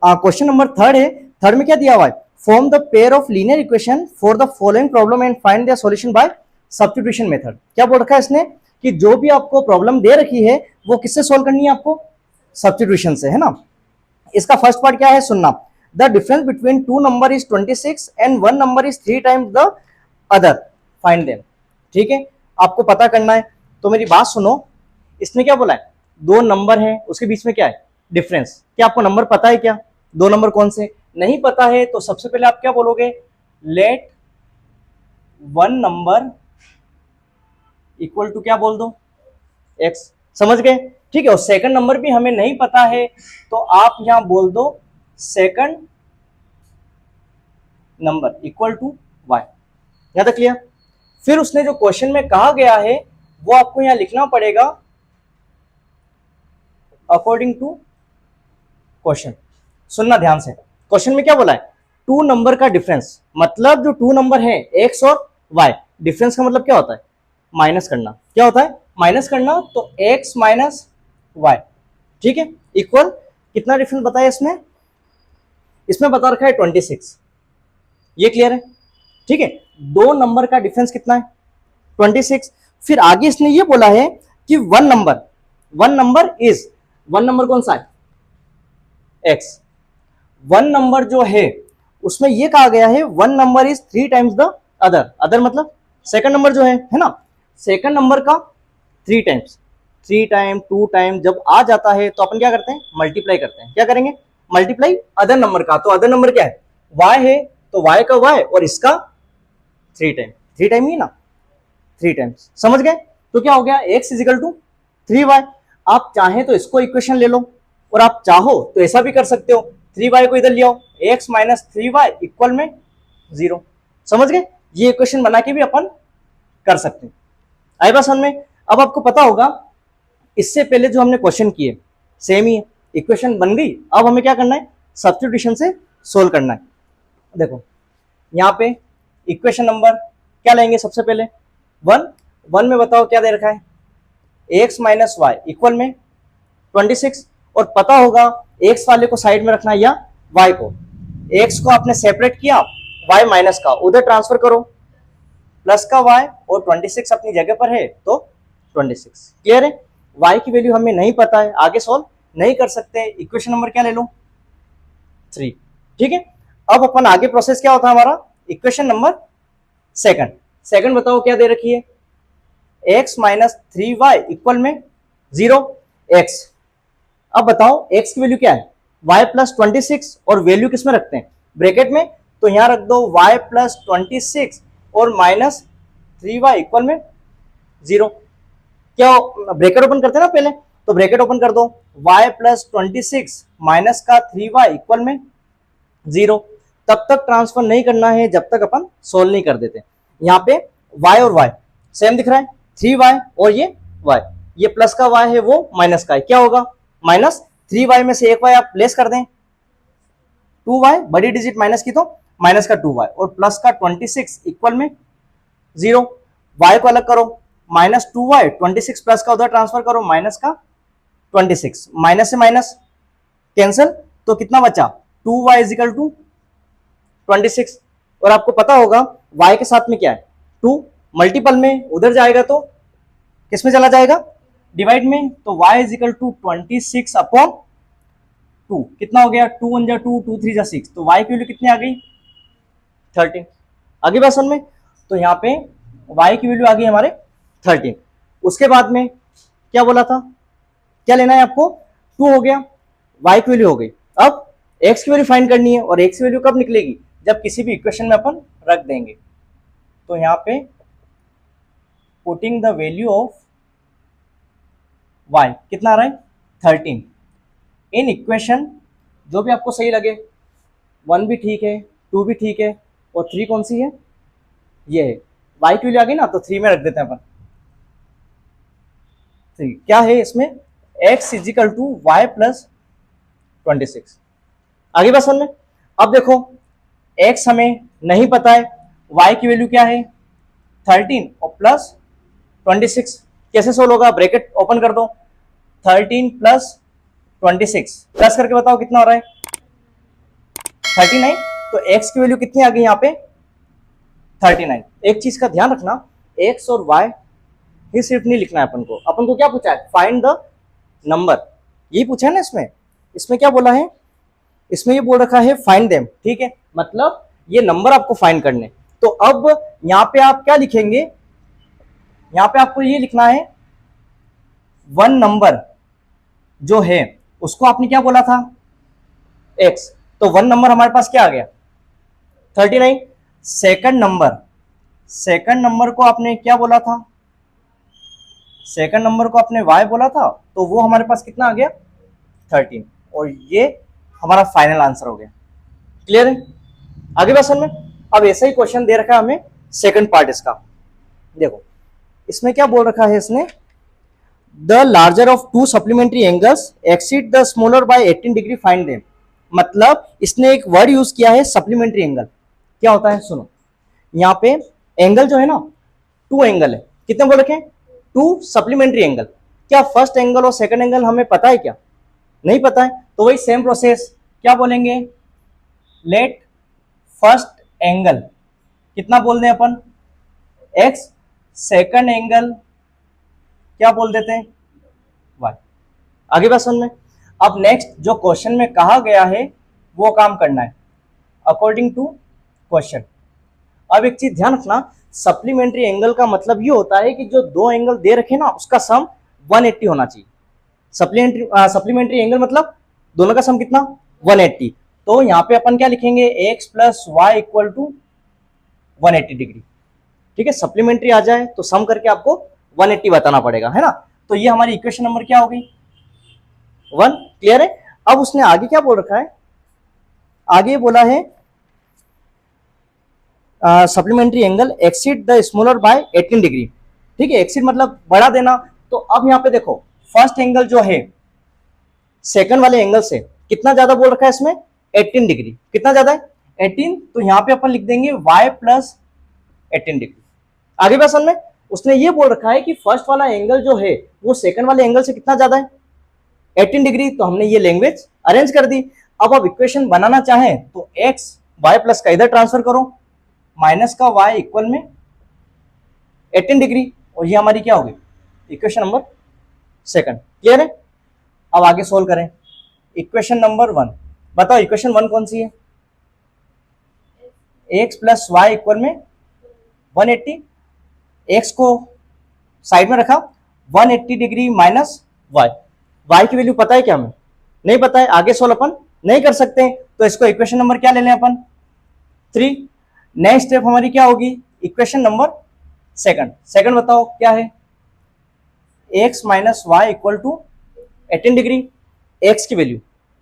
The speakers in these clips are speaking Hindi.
क्वेश्चन नंबर थर्ड है। थर्ड में क्या दिया हुआ है, form the pair of linear equation for the following problem and find their solution bye substitution method. क्या बोल रखा है इसने कि जो भी आपको प्रॉब्लम दे रखी है वो किससे सॉल्व करनी है, आपको सब्स्टिट्यूशन से, है ना। इसका फर्स्ट पार्ट क्या है, सुनना। The difference between two number is 26 and one number is 3 times the other, find them. ठीक है, आपको पता करना है। तो मेरी बात सुनो, इसने क्या बोला है, दो नंबर है उसके बीच में क्या है, डिफरेंस। क्या आपको नंबर पता है क्या, दो नंबर कौन से, नहीं पता है तो सबसे पहले आप क्या बोलोगे, let one number equal to क्या बोल दो, एक्स। समझ गए, ठीक है। और सेकंड नंबर भी हमें नहीं पता है तो आप यहां बोल दो second number equal to Y. यहां तक क्लियर। फिर उसने जो क्वेश्चन में कहा गया है वो आपको यहां लिखना पड़ेगा अकॉर्डिंग टू क्वेश्चन। सुनना ध्यान से, क्वेश्चन में क्या बोला है, टू नंबर का डिफरेंस, मतलब जो टू नंबर है एक्स और वाई, डिफरेंस का मतलब क्या होता है, माइनस करना। क्या होता है, माइनस करना। तो एक्स माइनस वाई, ठीक है, इक्वल कितना डिफरेंस बताया इसमें, इसमें बता रखा है 26। ये क्लियर है, ठीक है। दो नंबर का डिफरेंस कितना है, 26। फिर आगे इसने ये बोला है कि one number is, one number कौन सा है, एक्स। वन नंबर जो है उसमें ये कहा गया है one number is 3 times the other. Other मतलब सेकंड नंबर जो है ना, सेकंड नंबर का 3 टाइम्स, 3 टाइम 2 टाइम जब आ जाता है तो अपन क्या करते हैं, मल्टीप्लाई करते हैं। क्या करेंगे, मल्टीप्लाई अदर नंबर का। तो अदर नंबर क्या है, y है, तो y का y और इसका 3 टाइम, 3 टाइम ही ना, 3 टाइम्स। समझ गए। तो क्या हो गया, x is equal to 3y। आप चाहें तो इसको इक्वेशन ले लो और आप चाहो तो ऐसा भी कर सकते हो, 3y को इधर ले आओ, x माइनस 3y इक्वल में 0। समझ गए, ये इक्वेशन बना के भी अपन कर सकते हैं। आई बात समझ में। अब आपको पता होगा इससे पहले जो हमने क्वेश्चन किए सेम ही है, इक्वेशन बन गई। अब हमें क्या करना है, सब्स्टिट्यूशन से सोल्व करना है। देखो यहाँ पे इक्वेशन नंबर क्या लेंगे, सबसे पहले वन में बताओ क्या दे रखा है, एक्स माइनस वाई इक्वल में 26। और पता होगा एक्स वाले को साइड में रखना या वाई को, एक्स को आपने सेपरेट किया, वाई माइनस का उधर ट्रांसफर करो, प्लस का वाई और 26 अपनी जगह पर है तो 26। क्लियर है। वाई की वैल्यू हमें नहीं पता है, आगे सॉल्व नहीं कर सकते। इक्वेशन नंबर क्या ले लो, 3। ठीक है, अब अपन आगे प्रोसेस क्या होता है हमारा, इक्वेशन नंबर सेकंड बताओ क्या दे रखी है, x माइनस 3y इक्वल में 0x। अब बताओ x की वैल्यू क्या है, y प्लस 26 और वैल्यू किसमें रखते हैं, ब्रैकेट में। तो यहां रख दो y प्लस 26 और माइनस 3y इक्वल में 0। क्या ब्रैकेट ओपन करते हैं ना पहले, तो ब्रैकेट ओपन कर दो, y प्लस 26 माइनस का 3y इक्वल में 0। तब तक ट्रांसफर नहीं करना है जब तक अपन सोल्व नहीं कर देते। यहाँ पे y और y सेम दिख रहा है, 3y और ये y, ये प्लस का y है वो माइनस का है, क्या होगा, माइनस 3y में से एक y आप प्लेस कर दें, 2y बड़ी डिजिट माइनस की तो माइनस का 2y और प्लस का 26 इक्वल में 0। y को अलग करो, माइनस 2y, 26 प्लस का उधर ट्रांसफर करो, माइनस का 26, माइनस से माइनस कैंसिल, तो कितना बचा, 2y इज इक्वल टू 26। और आपको पता होगा y के साथ में क्या है, 2, मल्टीपल में उधर जाएगा तो किस में चला जाएगा, डिवाइड में। तो y is equal to 26 upon 2, कितना हो गया, 2 1 जा 2, 2 3 जा 6, तो y की वैल्यू कितनी आ गई, 13। आगे बात समझ में। तो यहाँ पे y की वैल्यू आ गई हमारे 13। उसके बाद में क्या बोला था, क्या लेना है आपको, 2 हो गया, y की वैल्यू हो गई। अब x की वैल्यू फाइंड करनी है, और x की वैल्यू कब निकलेगी, जब किसी भी इक्वेशन में अपन रख देंगे। तो यहाँ पे putting the value of y कितना आ रहा है, 13 इन इक्वेशन, जो भी आपको सही लगे, 1 भी ठीक है, 2 भी ठीक है, और 3 कौन सी है, ये है। y की वैल्यू आ गई ना, तो 3 में रख देते हैं अपन। 3 क्या है इसमें, x is equal to Y plus 26। आगे बात समझ में। अब देखो x हमें नहीं पता है, y की वैल्यू क्या है 13 और प्लस 26, कैसे सोल्व होगा, ब्रैकेट ओपन कर दो, 13 प्लस 26 प्लस करके बताओ कितना हो रहा है 39, तो x की वैल्यू कितनी आ गई यहाँ पे 39। एक चीज का ध्यान रखना, x और y ही सिर्फ नहीं लिखना है अपन को क्या पूछा है, फाइंड द नंबर, यही पूछा है ना। इसमें क्या बोला है, इसमें ये बोल रखा है फाइंड देम, ठीक है, मतलब ये नंबर आपको फाइंड करने। तो अब यहाँ पे आप क्या लिखेंगे, यहाँ पे आपको ये लिखना है वन नंबर जो है उसको आपने क्या बोला था x, तो वन नंबर हमारे पास क्या आ गया 39। सेकंड नंबर को आपने क्या बोला था, सेकंड नंबर को आपने y बोला था, तो वो हमारे पास कितना आ गया 13, और ये हमारा फाइनल आंसर हो गया। क्लियर है, आगे बात समझ में। अब ऐसा ही क्वेश्चन दे रखा है हमें सेकंड पार्ट इसका, देखो इसमें क्या बोल रखा है इसने, the larger of to supplementary angles exceed the smaller by 18 degree find them. मतलब इसने एक वर्ड यूज किया है सप्लीमेंट्री एंगल। क्या होता है सुनो, यहाँ पे एंगल जो है ना, टू एंगल है, कितने बोल रखे हैं, टू सप्लीमेंट्री एंगल। क्या फर्स्ट एंगल और सेकंड एंगल हमें पता है क्या, नहीं पता है, तो वही सेम प्रोसेस, क्या बोलेंगे, लेट फर्स्ट एंगल कितना बोल दें अपन x, सेकंड एंगल क्या बोल देते हैं y। आगे बात समझ में। अब नेक्स्ट जो क्वेश्चन में कहा गया है वो काम करना है अकॉर्डिंग टू क्वेश्चन। अब एक चीज ध्यान रखना, सप्लीमेंट्री एंगल का मतलब ये होता है कि जो दो एंगल दे रखे ना उसका सम 180 होना चाहिए। सप्लीमेंट्री एंगल मतलब दोनों का सम कितना 180। तो यहाँ पे अपन क्या लिखेंगे, x plus Y equal to 180 degree, ठीक है। सप्लीमेंट्री आ जाए तो सम करके आपको 180 बताना पड़ेगा, है ना। तो ये हमारी इक्वेशन नंबर क्या हो गई 1। क्लियर है। अब उसने आगे क्या बोल रखा है, आगे बोला है supplementary angle exceed the smaller by 18 degree, ठीक है। एक्सीड मतलब बढ़ा देना। तो अब यहाँ पे देखो फर्स्ट एंगल जो है सेकंड वाले एंगल से कितना ज्यादा बोल रखा है इसमें 18 डिग्री, कितना ज्यादा है 18, तो यहाँ पे अपन लिख देंगे y प्लस 18 डिग्री। आगे बात समझ में, उसने ये बोल रखा है कि फर्स्ट वाला एंगल जो है वो सेकंड वाले एंगल से कितना ज्यादा है 18 डिग्री, तो हमने ये लैंग्वेज अरेंज कर दी। अब आप इक्वेशन बनाना चाहें तो x y प्लस का इधर ट्रांसफर करो, माइनस का y इक्वल में 18 डिग्री, और ये हमारी क्या होगी इक्वेशन नंबर सेकंड। क्लियर है। अब आगे सोल्व करें इक्वेशन नंबर 1। बताओ इक्वेशन 1 कौन सी है, x प्लस वाई इक्वल में 180, x को साइड में रखा 180 डिग्री माइनस y की वैल्यू पता है क्या हमें, नहीं पता है, आगे सोल्व अपन नहीं कर सकते, तो इसको इक्वेशन नंबर क्या ले लें अपन 3। नेक्स्ट स्टेप हमारी क्या होगी इक्वेशन नंबर सेकंड बताओ क्या है, x minus Y equal to 18 degree. x की वैल्यू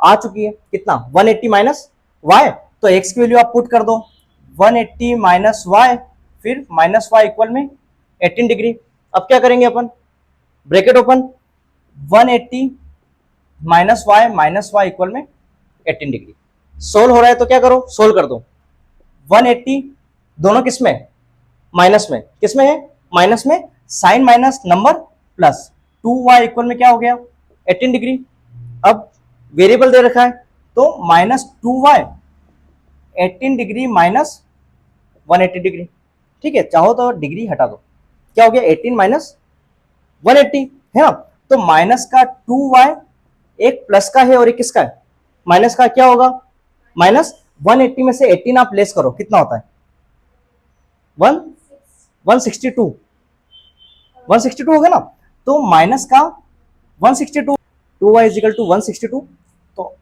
आ चुकी है कितना 180 माइनस वाई, तो x की वैल्यू आप पुट कर दो 180 माइनस वाई, फिर माइनस वाई इक्वल में 18 डिग्री। अब क्या करेंगे अपन, bracket open 180 minus Y equal में 18 डिग्री। सोल्व हो रहा है तो क्या करो सोल्व कर दो, 180 दोनों किस में माइनस में, किस में है माइनस में, sine minus number plus 2y equal में क्या हो गया 18 डिग्री। अब वेरिएबल दे रखा है तो minus 2y 18 degree minus 180 degree, ठीक है। चाहो तो डिग्री हटा दो, क्या हो गया 18 माइनस 180, है ना। तो माइनस का 2y एक प्लस का है और एक किसका है माइनस का, क्या होगा माइनस 180 में से 18 आप लेस करो कितना होता है 162 हो गया ना। तो माइनस का 162, 2y इजिकल टू 162, तो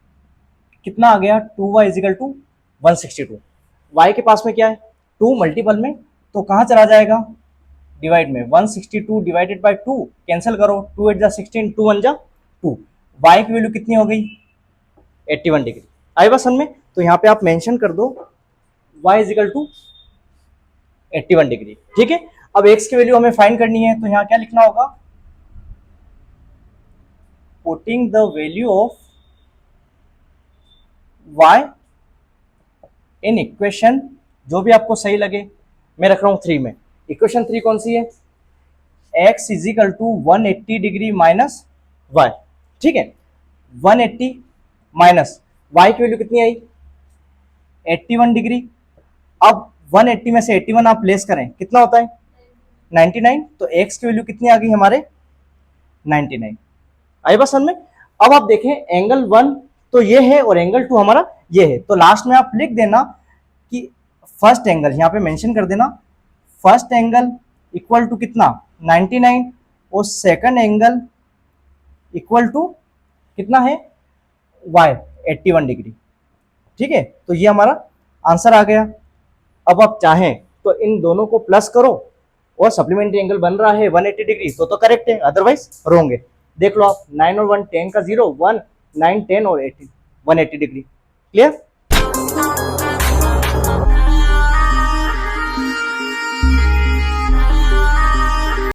कितना आ गया 2y इजिकल टू 162। y के पास में क्या है 2 मल्टीपल में, तो कहां चला जाएगा डिवाइड में, 162 डिवाइडेड बाय 2 कैंसिल करो, 2 8 जा 16, 2 1 जा 2, y की वैल्यू कितनी हो गई 81 डिग्री। आई बात समझ में, तो यहाँ पे आप मेंशन कर दो y इजिकल टू 81 डिग्री, ठीक है। अब x की वैल्यू हमें फाइंड करनी है, तो यहाँ क्या लिखना होगा, putting the value of y in equation जो भी आपको सही लगे, मैं रख रहा हूं 3 में। इक्वेशन 3 कौन सी है, x is equal to 180 degree minus y, ठीक है। 180 माइनस y की वैल्यू कितनी आई 81 डिग्री। अब 180 में से 81 आप लेस करें, कितना होता है 99। तो x की वैल्यू कितनी आ गई हमारे 99। आई बात समझ में। अब आप देखें एंगल 1 तो ये है और एंगल 2 हमारा ये है, तो लास्ट में आप लिख देना कि फर्स्ट एंगल यहां पे मेंशन कर देना, फर्स्ट एंगल इक्वल टू कितना 99 और सेकंड एंगल इक्वल टू कितना है y 81 डिग्री। ठीक है, तो ये हमारा आंसर आ गया। अब आप चाहें तो इन दोनों को प्लस करो और सप्लीमेंट्री एंगल बन रहा है 180 डिग्री, तो करेक्ट है, अदरवाइज रॉन्ग है। देख लो आप 9 और 1 10 का 0, 1 9 10 और 80 180 डिग्री। क्लियर।